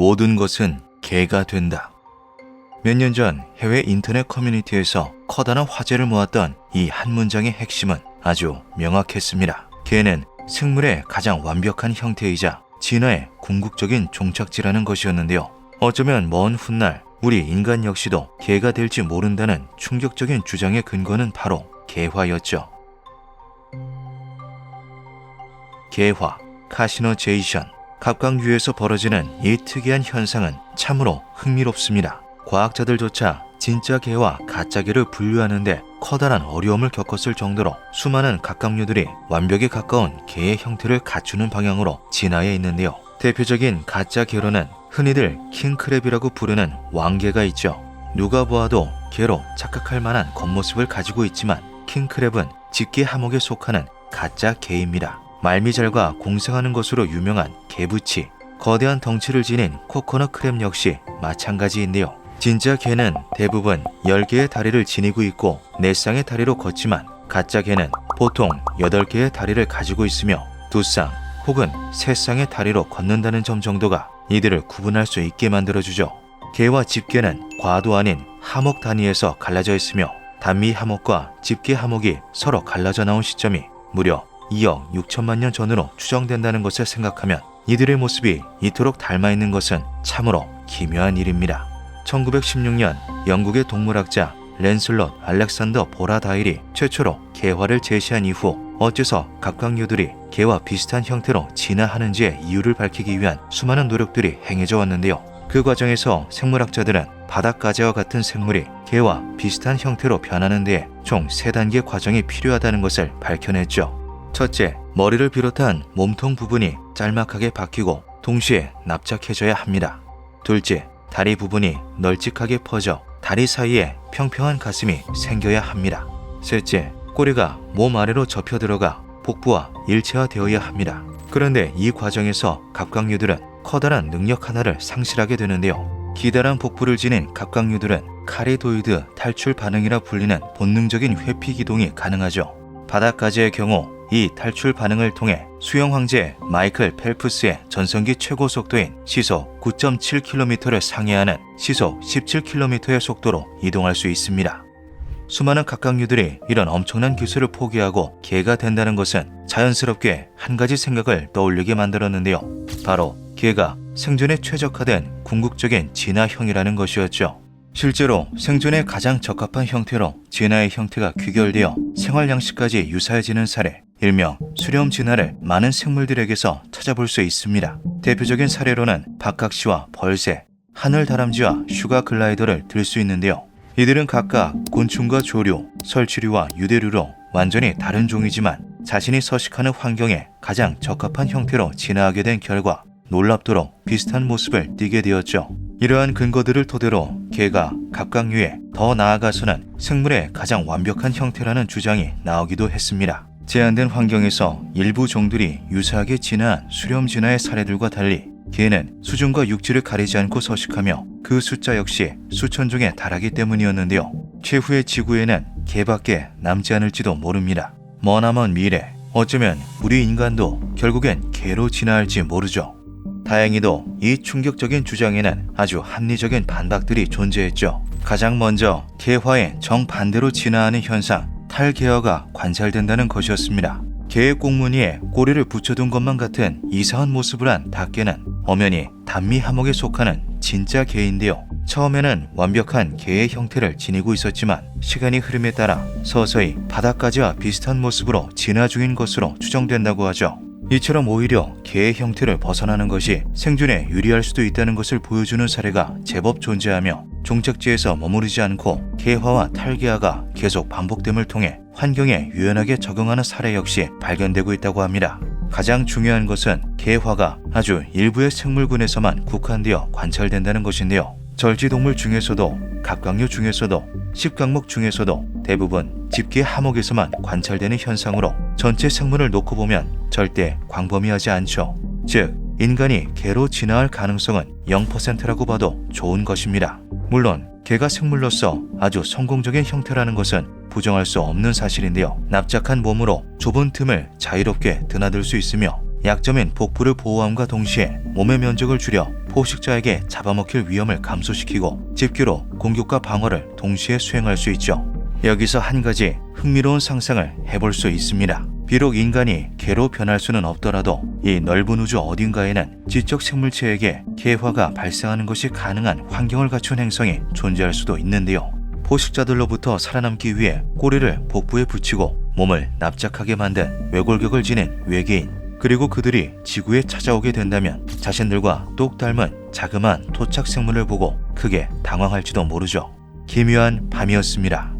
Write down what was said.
모든 것은 개가 된다. 몇 년 전 해외 인터넷 커뮤니티에서 커다란 화제를 모았던 이 한 문장의 핵심은 아주 명확했습니다. 개는 생물의 가장 완벽한 형태이자 진화의 궁극적인 종착지라는 것이었는데요. 어쩌면 먼 훗날 우리 인간 역시도 개가 될지 모른다는 충격적인 주장의 근거는 바로 개화였죠. 개화, 카시노제이션, 갑각류에서 벌어지는 이 특이한 현상은 참으로 흥미롭습니다. 과학자들조차 진짜 개와 가짜 개를 분류하는데 커다란 어려움을 겪었을 정도로 수많은 갑각류들이 완벽에 가까운 개의 형태를 갖추는 방향으로 진화해 있는데요. 대표적인 가짜 개로는 흔히들 킹크랩이라고 부르는 왕개가 있죠. 누가 보아도 개로 착각할 만한 겉모습을 가지고 있지만 킹크랩은 집게 하목에 속하는 가짜 개입니다. 말미잘과 공생하는 것으로 유명한 개부치, 거대한 덩치를 지닌 코코넛 크랩 역시 마찬가지인데요. 진짜 개는 대부분 10개의 다리를 지니고 있고 4쌍의 다리로 걷지만 가짜 개는 보통 8개의 다리를 가지고 있으며 2쌍 혹은 3쌍의 다리로 걷는다는 점 정도가 이들을 구분할 수 있게 만들어주죠. 개와 집게는 과도 아닌 하목 단위에서 갈라져 있으며 단미 하목과 집게 하목이 서로 갈라져 나온 시점이 무려 2억 6천만 년 전으로 추정된다는 것을 생각하면 이들의 모습이 이토록 닮아있는 것은 참으로 기묘한 일입니다. 1916년 영국의 동물학자 랜슬롯 알렉산더 보라다일이 최초로 개화를 제시한 이후 어째서 갑각류들이 개와 비슷한 형태로 진화하는지의 이유를 밝히기 위한 수많은 노력들이 행해져 왔는데요. 그 과정에서 생물학자들은 바닥가재와 같은 생물이 개와 비슷한 형태로 변하는 데에 총 3단계 과정이 필요하다는 것을 밝혀냈죠. 첫째, 머리를 비롯한 몸통 부분이 짤막하게 바뀌고 동시에 납작해져야 합니다. 둘째, 다리 부분이 널찍하게 퍼져 다리 사이에 평평한 가슴이 생겨야 합니다. 셋째, 꼬리가 몸 아래로 접혀 들어가 복부와 일체화되어야 합니다. 그런데 이 과정에서 갑각류들은 커다란 능력 하나를 상실하게 되는데요. 기다란 복부를 지닌 갑각류들은 카리도이드 탈출 반응이라 불리는 본능적인 회피 기동이 가능하죠. 바닥가재의 경우 이 탈출 반응을 통해 수영 황제 마이클 펠프스의 전성기 최고 속도인 시속 9.7km를 상회하는 시속 17km의 속도로 이동할 수 있습니다. 수많은 갑각류들이 이런 엄청난 기술을 포기하고 개가 된다는 것은 자연스럽게 한 가지 생각을 떠올리게 만들었는데요. 바로 개가 생존에 최적화된 궁극적인 진화형이라는 것이었죠. 실제로 생존에 가장 적합한 형태로 진화의 형태가 귀결되어 생활 양식까지 유사해지는 사례, 일명 수렴 진화를 많은 생물들에게서 찾아볼 수 있습니다. 대표적인 사례로는 박각시와 벌새, 하늘다람쥐와 슈가글라이더를 들 수 있는데요. 이들은 각각 곤충과 조류, 설치류와 유대류로 완전히 다른 종이지만 자신이 서식하는 환경에 가장 적합한 형태로 진화하게 된 결과 놀랍도록 비슷한 모습을 띠게 되었죠. 이러한 근거들을 토대로 개가 갑각류에 더 나아가서는 생물의 가장 완벽한 형태라는 주장이 나오기도 했습니다. 제한된 환경에서 일부 종들이 유사하게 진화한 수렴 진화의 사례들과 달리 개는 수중과 육지를 가리지 않고 서식하며 그 숫자 역시 수천 종에 달하기 때문이었는데요. 최후의 지구에는 개밖에 남지 않을지도 모릅니다. 머나먼 미래, 어쩌면 우리 인간도 결국엔 개로 진화할지 모르죠. 다행히도 이 충격적인 주장에는 아주 합리적인 반박들이 존재했죠. 가장 먼저 개화의 정반대로 진화하는 현상, 탈개화가 관찰된다는 것이었습니다. 개의 꽁무니에 꼬리를 붙여둔 것만 같은 이상한 모습을 한 닭개는 엄연히 단미 하목에 속하는 진짜 개인데요. 처음에는 완벽한 개의 형태를 지니고 있었지만 시간이 흐름에 따라 서서히 바닥가지와 비슷한 모습으로 진화 중인 것으로 추정된다고 하죠. 이처럼 오히려 개의 형태를 벗어나는 것이 생존에 유리할 수도 있다는 것을 보여주는 사례가 제법 존재하며 종착지에서 머무르지 않고 개화와 탈개화가 계속 반복됨을 통해 환경에 유연하게 적응하는 사례 역시 발견되고 있다고 합니다. 가장 중요한 것은 개화가 아주 일부의 생물군에서만 국한되어 관찰된다는 것인데요. 절지동물 중에서도 갑각류 중에서도 십각목 중에서도 대부분 집게 하목에서만 관찰되는 현상으로 전체 생물을 놓고 보면 절대 광범위하지 않죠. 즉 인간이 개로 진화할 가능성은 0%라고 봐도 좋은 것입니다. 물론 개가 생물로서 아주 성공적인 형태라는 것은 부정할 수 없는 사실인데요. 납작한 몸으로 좁은 틈을 자유롭게 드나들 수 있으며 약점인 복부를 보호함과 동시에 몸의 면적을 줄여 포식자에게 잡아먹힐 위험을 감소시키고 집기로 공격과 방어를 동시에 수행할 수 있죠. 여기서 한 가지 흥미로운 상상을 해볼 수 있습니다. 비록 인간이 개로 변할 수는 없더라도 이 넓은 우주 어딘가에는 지적 생물체에게 개화가 발생하는 것이 가능한 환경을 갖춘 행성이 존재할 수도 있는데요. 포식자들로부터 살아남기 위해 꼬리를 복부에 붙이고 몸을 납작하게 만든 외골격을 지닌 외계인, 그리고 그들이 지구에 찾아오게 된다면 자신들과 똑 닮은 자그마한 토착 생물을 보고 크게 당황할지도 모르죠. 기묘한 밤이었습니다.